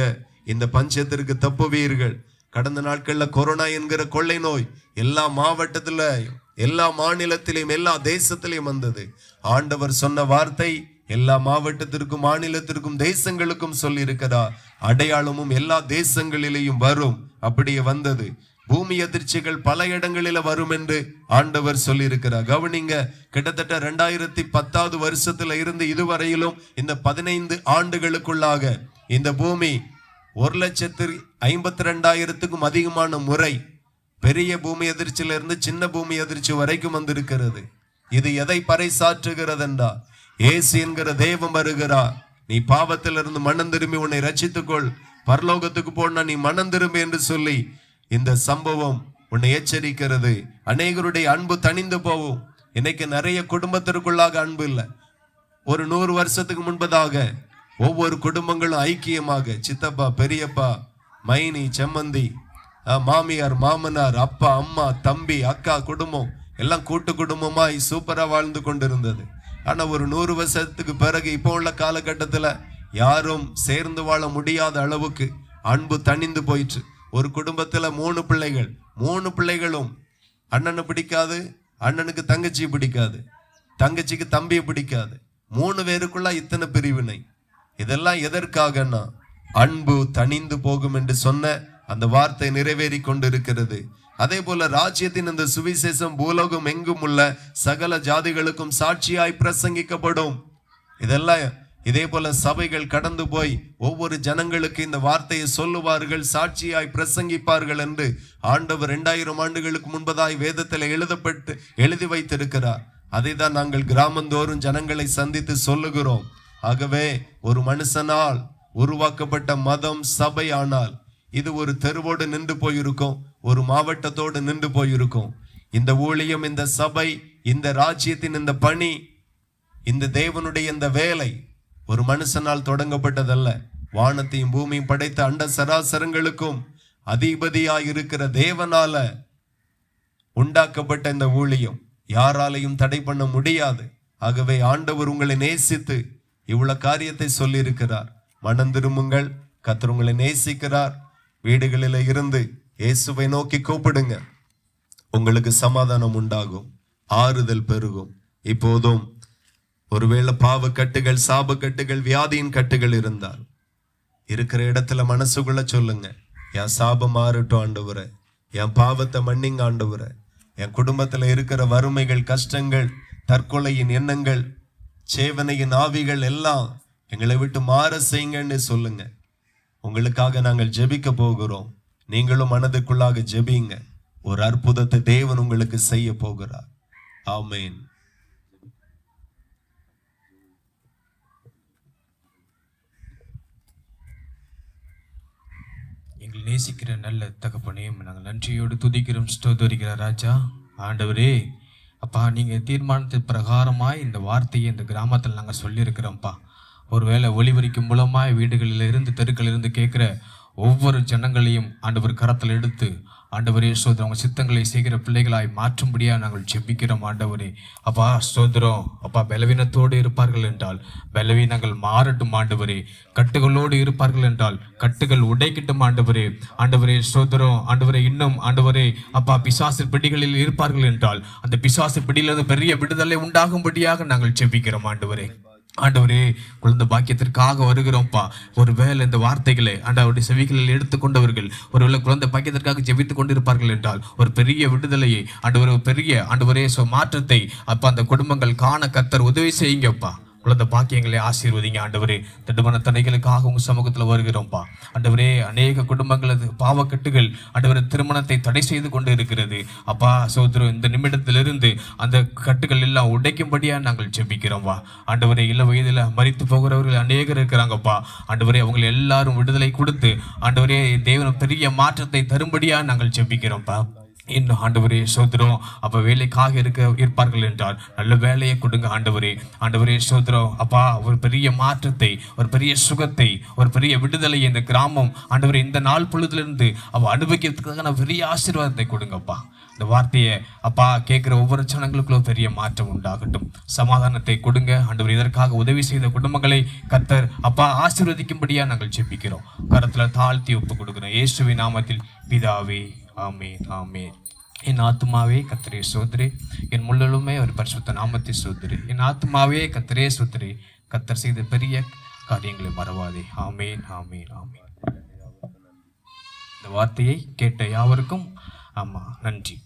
இந்த பஞ்சத்திற்கு தப்புவீர்கள். கடந்த நாட்கள்ல கொரோனா என்கிற கொள்ளை நோய் எல்லா மாவட்டத்துல, எல்லா மாநிலத்திலையும், எல்லா தேசத்திலையும் வந்தது. ஆண்டவர் சொன்ன வார்த்தை எல்லா மாவட்டத்திற்கும், மாநிலத்திற்கும், தேசங்களுக்கும் சொல்லி இருக்கிறார். அடையாளமும் எல்லா தேசங்களிலேயும் வரும். அப்படியே வந்தது. பூமி அதிர்ச்சிகள் பல இடங்களில வரும் என்று ஆண்டவர் சொல்லி இருக்கிறார். கவனிங்க, கிட்டத்தட்ட 2010 வருஷத்துல இருந்து இதுவரையிலும் இந்த 15 ஆண்டுகளுக்குள்ளாக இந்த பூமி 1,52,000க்கும் அதிகமான முறை பெரிய பூமி அதிர்ச்சியில இருந்து சின்ன பூமி அதிர்ச்சி வரைக்கும் வந்திருக்கிறது. இது எதை பறைசாற்றுகிறது என்றா, இயேசு என்கிற தெய்வம் வருகிறார். நீ பாவத்திலிருந்து மனம் திரும்பி உன்னை ரட்சித்துக்கொள், பரலோகத்துக்கு போனா நீ மனம் திரும்பி என்று சொல்லி இந்த சம்பவம் உன்னை எச்சரிக்கிறது. அநேகருடைய அன்பு தணிந்து போகும். இன்னைக்கு நிறைய குடும்பத்திற்குள்ளாக அன்பு இல்லை. ஒரு 100 வருஷத்துக்கு முன்பதாக ஒவ்வொரு குடும்பங்களும் ஐக்கியமாக சித்தப்பா, பெரியப்பா, மைனி, செம்மந்தி, மாமியார், மாமனார், அப்பா, அம்மா, தம்பி, அக்கா குடும்பம் எல்லாம் கூட்டு குடும்பமாய் சூப்பரா வாழ்ந்து கொண்டிருந்தது. ஆனா ஒரு 100 வருஷத்துக்கு பிறகு இப்போ உள்ள காலகட்டத்துல யாரும் சேர்ந்து வாழ முடியாத அளவுக்கு அன்பு தணிந்து போயிற்று. ஒரு குடும்பத்துல 3 பிள்ளைகள், 3 பிள்ளைகளும் அண்ணனை பிடிக்காது, அண்ணனுக்கு தங்கச்சி பிடிக்காது, தங்கச்சிக்கு தம்பியை பிடிக்காது. 3 பேருக்குள்ள இத்தனை பிரிவினை. இதெல்லாம் எதற்காகனா அன்பு தணிந்து போகும் என்று சொன்ன அந்த வார்த்தை நிறைவேறி கொண்டிருக்கிறது. அதே போல ராஜ்யத்தின் இந்த சுவிசேஷம் பூலோகம் எங்கும் உள்ள சகல ஜாதிகளுக்கும் சாட்சியாய் பிரசங்கிக்கப்படும். இதெல்லாம் இதே போல சபைகள் கடந்து போய் ஒவ்வொரு ஜனங்களுக்கு இந்த வார்த்தையை சொல்லுவார்கள், சாட்சியாய் பிரசங்கிப்பார்கள் என்று ஆண்டவர் 2000 ஆண்டுகளுக்கு முன்பதாய் வேதத்தில் எழுதி வைத்திருக்கிறார். அதை தான் நாங்கள் கிராமந்தோறும் ஜனங்களை சந்தித்து சொல்லுகிறோம். ஆகவே ஒரு மனுஷனால் உருவாக்கப்பட்ட மதம் சபை ஆனால் இது ஒரு தெருவோடு நின்று போயிருக்கும், ஒரு மாவட்டத்தோடு நின்று போயிருக்கும். இந்த ஊழியம், இந்த சபை, இந்த ராஜ்யத்தின் இந்த பணி, இந்த தேவனுடைய இந்த வேலை ஒரு மனுஷனால் தொடங்கப்பட்டதல்ல. வானத்தையும் பூமியும் படைத்த அண்ட சராசரங்களுக்கும் அதிபதியாய் இருக்கிற தேவனால உண்டாக்கப்பட்ட இந்த ஊழியம் யாராலையும் தடை பண்ண முடியாது. ஆகவே ஆண்டவர் உங்களை நேசித்து இவ்வளவு காரியத்தை சொல்லி இருக்கிறார். மனம் திரும்புங்கள், கர்த்தர் உங்களை நேசிக்கிறார். வீடுகளில் இருந்து இயேசுவை நோக்கி கூப்பிடுங்க, உங்களுக்கு சமாதானம் உண்டாகும், ஆறுதல் பெருகும். இப்போதும் ஒருவேளை பாவ கட்டுகள், சாப கட்டுகள், வியாதியின் கட்டுகள் இருந்தால் இருக்கிற இடத்துல மனசுக்குள்ள சொல்லுங்க, என் சாபம் மாறட்டும் ஆண்டவரே, என் பாவத்தை மன்னிங்க ஆண்டவரே, என் குடும்பத்துல இருக்கிற வறுமைகள், கஷ்டங்கள், தற்கொலையின் எண்ணங்கள், சேவனையின் ஆவிகள் எல்லாம் எங்களை விட்டு மாற செய்யுங்கன்னு சொல்லுங்க. உங்களுக்காக நாங்கள் ஜெபிக்க போகிறோம். நீங்களும் மனதுக்குள்ளாக ஜெபிங்க. ஒரு அற்புதத்தை தேவன் உங்களுக்கு செய்ய போகிறார். ஆமென். எங்களை நேசிக்கிற நல்ல தகப்பனே, நாங்கள் நன்றியோடு துதிக்கிறோம், ஸ்தோத்திரிக்கிற ராஜா. ஆண்டவரே அப்பா, நீங்கள் தீர்மானத்து பிரகாரமாய் இந்த வார்த்தையை இந்த கிராமத்தில் நாங்கள் சொல்லியிருக்கிறோம்ப்பா. ஒருவேளை ஒளிபரிக்கும் மூலமாய் வீடுகளில் இருந்து, தெருக்களில் இருந்து கேட்குற ஒவ்வொரு ஜனங்களையும் ஆண்டவர் கரத்தில் எடுத்து ஆண்டவரே சோதரம் அவங்க சித்தங்களை செய்கிற பிள்ளைகளாய் மாற்றும்படியா நாங்கள் ஜெபிக்கிறோம். ஆண்டவரே அப்பா சோதரம் அப்பா, பலவீனத்தோடு இருப்பார்கள் என்றால் பலவீனங்கள் மாறட்டும் ஆண்டவரே. கட்டுகளோடு இருப்பார்கள் என்றால் கட்டுகள் உடைக்கட்டும் ஆண்டவரே. ஆண்டவரே சோதரம் ஆண்டவரே, இன்னும் ஆண்டவரே அப்பா, பிசாசு பிடிகளில் இருப்பார்கள் என்றால் அந்த பிசாசு பிடியிலிருந்து பெரிய விடுதலை உண்டாகும்படியாக நாங்கள் ஜெபிக்கிறோம் ஆண்டவரே. ஆண்டவரே குழந்தை பாக்கியத்திற்காக வருகிறோம்ப்பா. ஒருவேளை இந்த வார்த்தைகளை ஆண்டவருடைய செவிகளில் எடுத்துக்கொண்டவர்கள் ஒருவேளை குழந்தை பாக்கியத்திற்காக ஜெபித்துக் கொண்டிருப்பார்கள் என்றால் ஒரு பெரிய விடுதலையை ஆண்டவர், பெரிய ஆண்டவரே மாற்றத்தை அப்பா அந்த குடும்பங்கள் காண கர்த்தர் உதவி செய்யுங்கப்பா. குழந்தை பாக்கியங்களை ஆசீர்வதிங்க ஆண்டவரே. திட்டமான தடைகளுக்காக உங்க சமூகத்துல வருகிறோம்ப்பா. ஆண்டவரே அநேக குடும்பங்களது பாவக்கட்டுகள் ஆண்டவரே திருமணத்தை தடை செய்து கொண்டு இருக்கிறது அப்பா. சோதரம் இந்த நிமிடத்திலிருந்து அந்த கட்டுகள் எல்லாம் உடைக்கும்படியா நாங்கள் ஜெபிக்கிறோம்ப்பா. ஆண்டவரே இள வயதுல மரித்து போகிறவர்கள் அநேகர் இருக்கிறாங்கப்பா. ஆண்டவரே அவங்க எல்லாரும் விடுதலை கொடுத்து ஆண்டவரே தேவன் பெரிய மாற்றத்தை தரும்படியா நாங்கள் ஜெபிக்கிறோம்ப்பா. இன்னும் ஆண்டவரே சோதரம் அப்போ வேலைக்காக இருப்பார்கள் என்றால் நல்ல வேலையை கொடுங்க ஆண்டவரே. ஆண்டவரே சோதரம் அப்பா, ஒரு பெரிய மாற்றத்தை, ஒரு பெரிய சுகத்தை, ஒரு பெரிய விடுதலை இந்த கிராமம் ஆண்டவரே இந்த நாள் பொழுதுலேருந்து அவள் அனுபவிக்கிறதுக்கான பெரிய ஆசீர்வாதத்தை கொடுங்கப்பா. இந்த வார்த்தையை அப்பா கேட்குற ஒவ்வொரு ஜனங்களுக்குள்ள பெரிய மாற்றம் உண்டாகட்டும். சமாதானத்தை கொடுங்க ஆண்டவர். இதற்காக உதவி செய்த குடும்பங்களை கர்த்தர் அப்பா ஆசீர்வதிக்கும்படியா நாங்கள் ஜெபிக்கிறோம். கரத்தில் தாழ்த்தி ஒப்பு கொடுக்கிறோம் இயேசுவின் நாமத்தில் பிதாவே, ஆமேன் ஆமேன். என் ஆத்துமாவே கர்த்தரே சோதரே, என் முள்ளலுமே ஒரு பரிசுத்த நாமத்தை சோதரே. என் ஆத்துமாவே கர்த்தரே சோதரே, கர்த்தர் செய்த பெரிய காரியங்களை மறவாதே. ஆமேன் ஆமேன் ஆமேன். இந்த வார்த்தையை கேட்ட யாவருக்கும் ஆமா நன்றி.